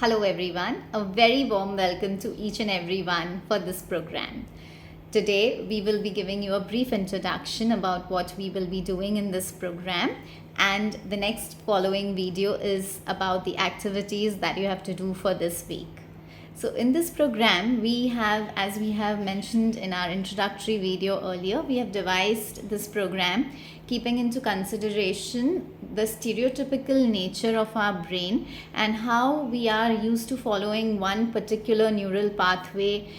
Hello everyone, a very warm welcome to each and everyone for this program. Today we will be giving you a brief introduction about what we will be doing in this program, and the next following video is about the activities that you have to do for this week. So in this program we have, as we have mentioned in our introductory video earlier, we have devised this program keeping into consideration the stereotypical nature of our brain and how we are used to following one particular neural pathway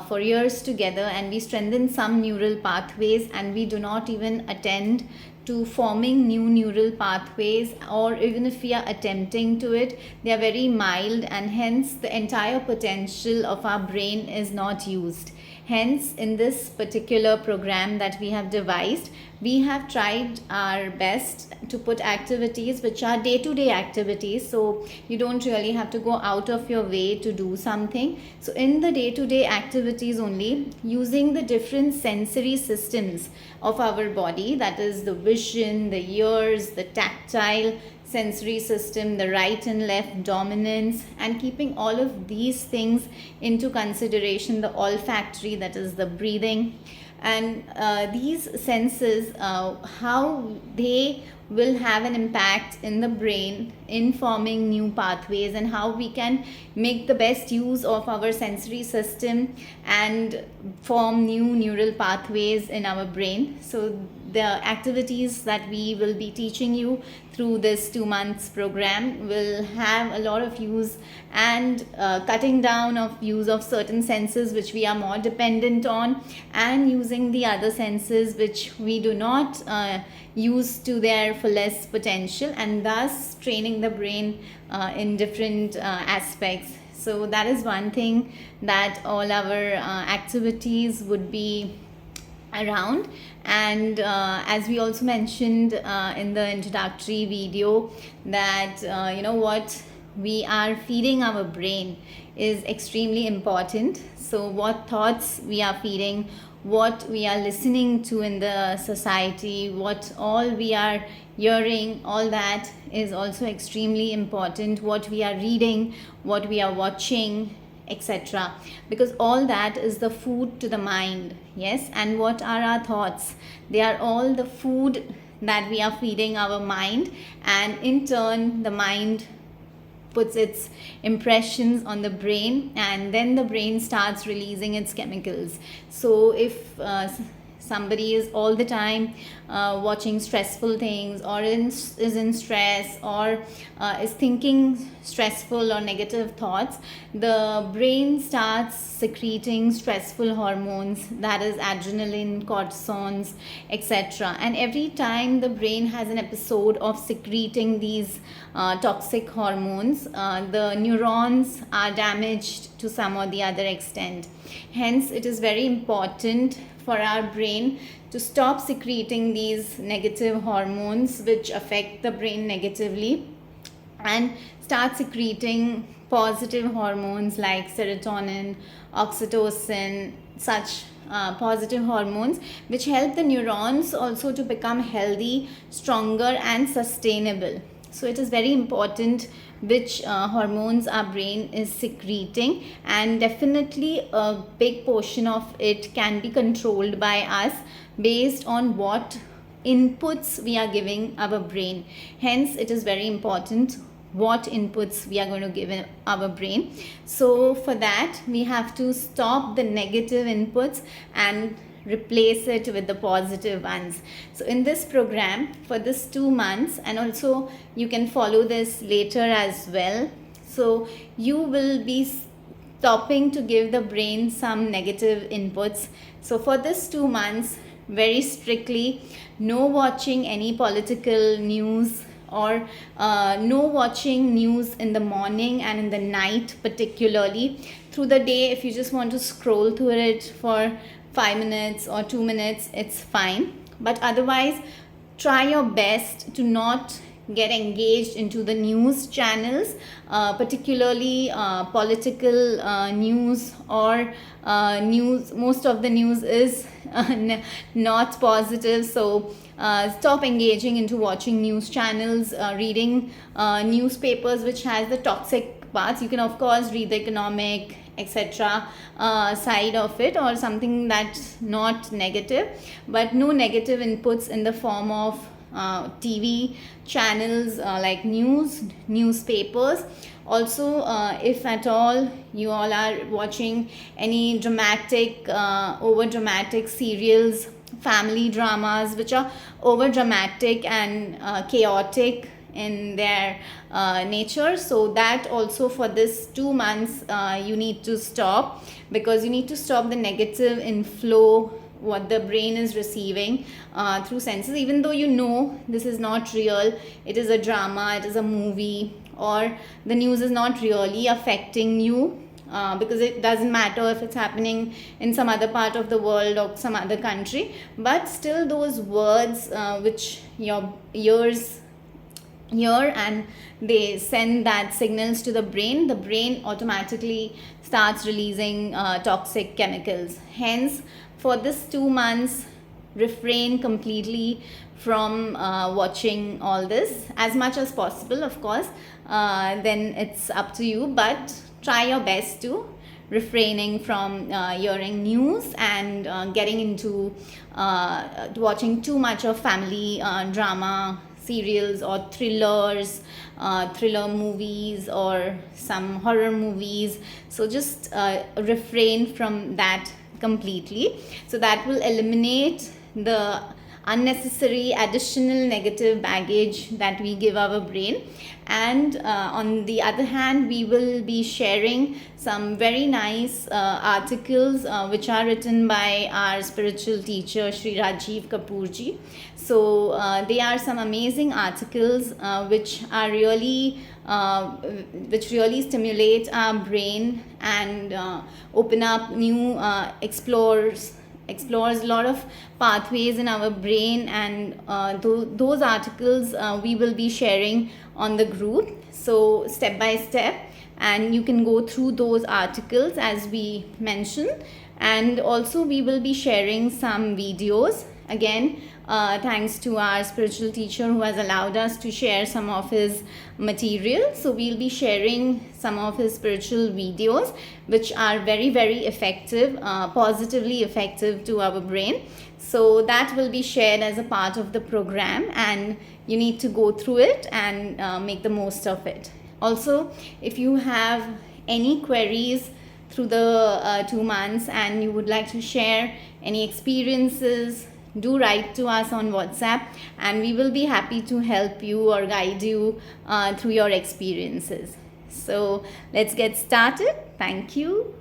for years together, and we strengthen some neural pathways and we do not even attend to forming new neural pathways, or even if we are attempting to it, they are very mild, and hence the entire potential of our brain is not used. Hence, in this particular program that we have devised, we have tried our best to put activities which are day-to-day activities, so you don't really have to go out of your way to do something. So in the day-to-day activities only, using the different sensory systems of our body, that is the vision, the ears, the tactile sensory system, the right and left dominance, and keeping all of these things into consideration, the olfactory, that is the breathing, and these senses, how they will have an impact in the brain in forming new pathways, and how we can make the best use of our sensory system and form new neural pathways in our brain. So the activities that we will be teaching you through this 2 months program will have a lot of use, and cutting down of use of certain senses which we are more dependent on, and using the other senses which we do not use to their fullest potential, and thus training the brain in different aspects. So that is one thing that all our activities would be around. And as we also mentioned in the introductory video, that what we are feeding our brain is extremely important. So what thoughts we are feeding, what we are listening to in the society, what all we are hearing, all that is also extremely important. What we are reading, what we are watching, etc., because all that is the food to the mind. Yes, and what are our thoughts? They are all the food that we are feeding our mind, and in turn the mind puts its impressions on the brain, and then the brain starts releasing its chemicals. So if somebody is all the time watching stressful things, or is in stress, or is thinking stressful or negative thoughts, the brain starts secreting stressful hormones, that is adrenaline, cortisons, etc. And every time the brain has an episode of secreting these toxic hormones, the neurons are damaged to some or the other extent. Hence, it is very important for our brain to stop secreting these negative hormones which affect the brain negatively, and start secreting positive hormones like serotonin, oxytocin, such positive hormones which help the neurons also to become healthy, stronger, and sustainable. So it is very important which hormones our brain is secreting, and definitely a big portion of it can be controlled by us based on what inputs we are giving our brain. Hence it is very important what inputs we are going to give in our brain. So for that we have to stop the negative inputs and replace it with the positive ones. So in this program for this 2 months, and also you can follow this later as well, so you will be stopping to give the brain some negative inputs. So for this 2 months, very strictly, no watching any political news, or no watching news in the morning and in the night. Particularly through the day, if you just want to scroll through it for 5 minutes or 2 minutes, it's fine, but otherwise try your best to not get engaged into the news channels, particularly political news, or news. Most of the news is not positive, so stop engaging into watching news channels, reading newspapers which has the toxic parts. You can of course read the economic, etc. Side of it, or something that's not negative, but no negative inputs in the form of TV channels like newspapers. Also, if at all you all are watching any dramatic, over dramatic serials, family dramas which are over dramatic and chaotic in their nature, so that also for this 2 months you need to stop, because you need to stop the negative inflow what the brain is receiving through senses. Even though you know this is not real, it is a drama, it is a movie, or the news is not really affecting you, because it doesn't matter if it's happening in some other part of the world or some other country, but still those words which your ears hear and they send that signals to the brain automatically starts releasing toxic chemicals. Hence, for this 2 months, refrain completely from watching all this as much as possible. Of course, then it's up to you, but try your best to refraining from hearing news and getting into watching too much of family drama serials or thriller movies or some horror movies. So just refrain from that completely, so that will eliminate the unnecessary additional negative baggage that we give our brain. And on the other hand, we will be sharing some very nice articles which are written by our spiritual teacher Shri Rajiv Kapoorji. So they are some amazing articles which are really which really stimulate our brain and open up new explores a lot of pathways in our brain, and those articles we will be sharing on the group, so step by step, and you can go through those articles as we mentioned. And also we will be sharing some videos again, thanks to our spiritual teacher who has allowed us to share some of his material. So we'll be sharing some of his spiritual videos which are very, very effective, positively effective to our brain. So that will be shared as a part of the program, and you need to go through it and make the most of it. Also, if you have any queries through the 2 months and you would like to share any experiences, do write to us on WhatsApp, and we will be happy to help you or guide you through your experiences. So let's get started. Thank you.